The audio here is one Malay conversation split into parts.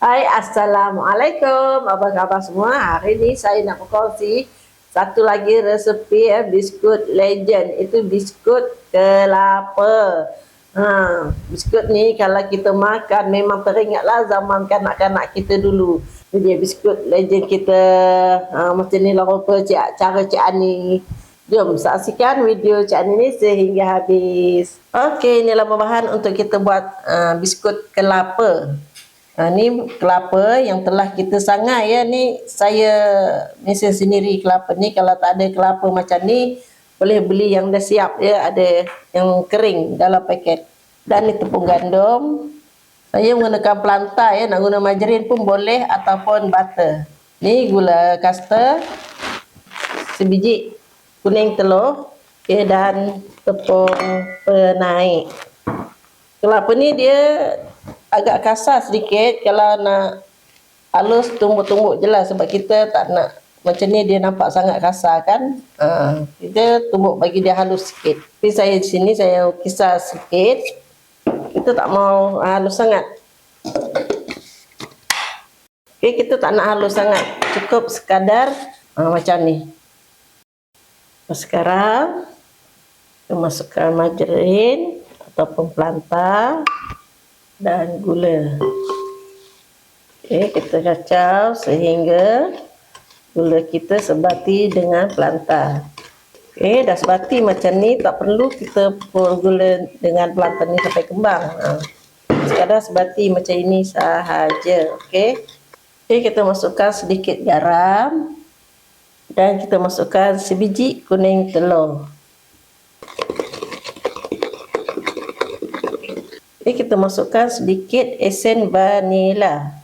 Hai, Assalamualaikum. Apa khabar semua? Hari ini saya nak berkongsi satu lagi resepi biskut legend. Itu biskut kelapa. Biskut ni kalau kita makan memang teringatlah zaman kanak-kanak kita dulu. Ini dia biskut legend kita. Macam ni lah rupa cara Cik Ani. Jom saksikan video Cik Ani ni sehingga habis. Okey, inilah bahan untuk kita buat biskut kelapa. Ni kelapa yang telah kita sangai ya. Ni saya mesin sendiri kelapa ni. Kalau tak ada kelapa macam ni, boleh beli yang dah siap ya. Ada yang kering dalam paket. Dan ni tepung gandum. Saya menggunakan pelanta ya. Nak guna margarin pun boleh ataupun butter. Ni gula kasta, sebiji kuning telur, okay, dan tepung penaik. Kelapa ni dia agak kasar sedikit. Kalau nak halus, tumbuk-tumbuk je lah. Sebab kita tak nak macam ni dia nampak sangat kasar kan. Kita tumbuk bagi dia halus sikit. Tapi saya di sini saya kisar sikit. Kita tak mau halus sangat. Okay, kita tak nak halus sangat. Cukup sekadar macam ni. Sekarang kita masukkan margarin ataupun pelanta dan gula. Okey, kita kacau sehingga gula kita sebati dengan pelanta. Okey, dah sebati macam ni, tak perlu kita pukul gula dengan pelanta ni sampai kembang. Sekadar sebati macam ini sahaja. Okey. Okey, kita masukkan sedikit garam dan kita masukkan sebiji kuning telur. Ini kita masukkan sedikit esen vanila.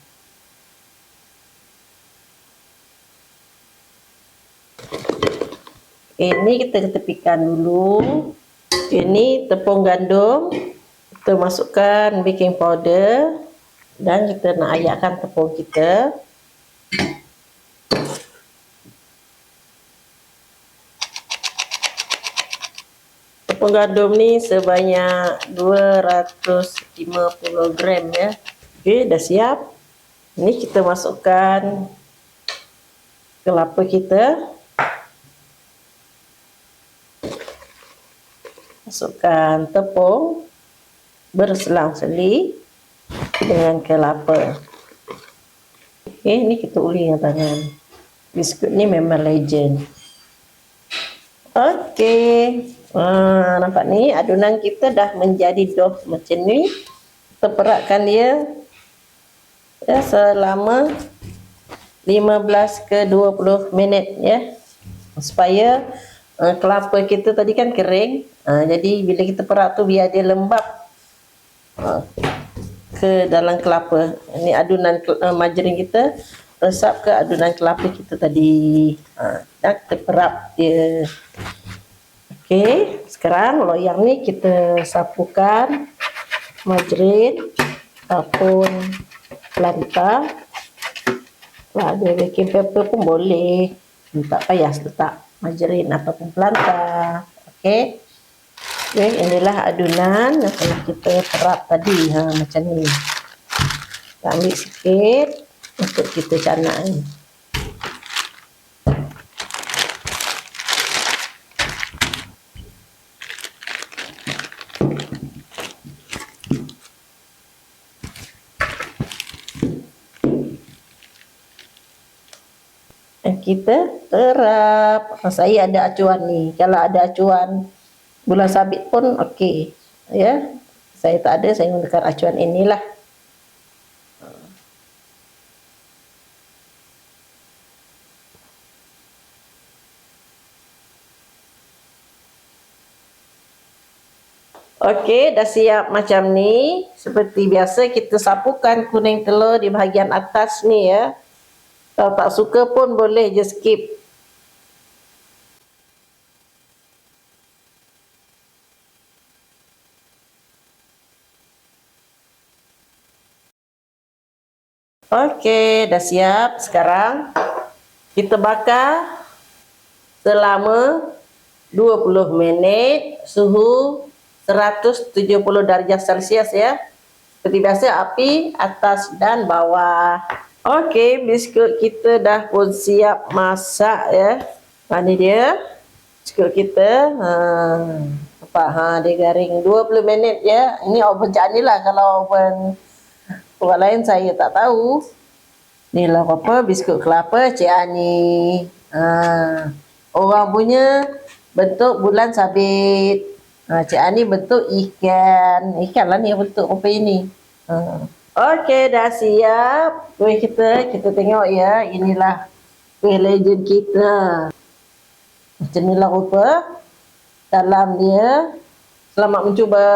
Ini kita tepikan dulu. Ini tepung gandum. Kita masukkan baking powder dan kita nak ayakkan tepung kita. Tepung gandum ni sebanyak 250 gram ya. Okey, dah siap. Ini kita masukkan kelapa kita. Masukkan tepung berselang-seli dengan kelapa. Okey, ni kita uli dengan tangan. Biskut ni memang legend. Okey. Nampak ni adunan kita dah menjadi dough macam ni. Kita peratkan dia ya, selama 15 ke 20 minit ya. Supaya kelapa kita tadi kan kering. Jadi bila kita perat tu biar dia lembab ke dalam kelapa. Ini adunan margarin kita resap ke adunan kelapa kita tadi. Dan kita perap dia. Okey, sekarang loyang ni kita sapukan margarin ataupun pelanta. Kalau ada baking paper pun boleh. Tak payah letak margarin ataupun pelanta. Okey. Okey, inilah adunan yang telah kita perap tadi. Macam ni. Kita ambil sikit untuk kita canai. Kita terap. Saya ada acuan ni. Kalau ada acuan gula sabit pun okey. Ya. Saya tak ada, saya gunakan acuan inilah. Okey, dah siap macam ni. Seperti biasa kita sapukan kuning telur di bahagian atas ni ya. Kalau tak suka pun boleh je skip. Okey, dah siap. Sekarang kita bakar selama 20 minit suhu 170 darjah Celsius ya. Seperti biasa, api atas dan bawah. Okey, biskut kita dah pun siap masak ya. Ini dia biskut kita. Nampak? Dia garing 20 minit ya. Ini oven Cik Ani lah. Kalau oven orang lain saya tak tahu. Ni lah apa, biskut kelapa Cik Ani. Orang punya bentuk bulan sabit. Cik Ani bentuk ikan. Ikan lah ni bentuk apa ini. Okey, dah siap. Kuih kita tengok ya. Inilah kuih legend kita. Macam inilah rupa dalam dia. Selamat mencuba.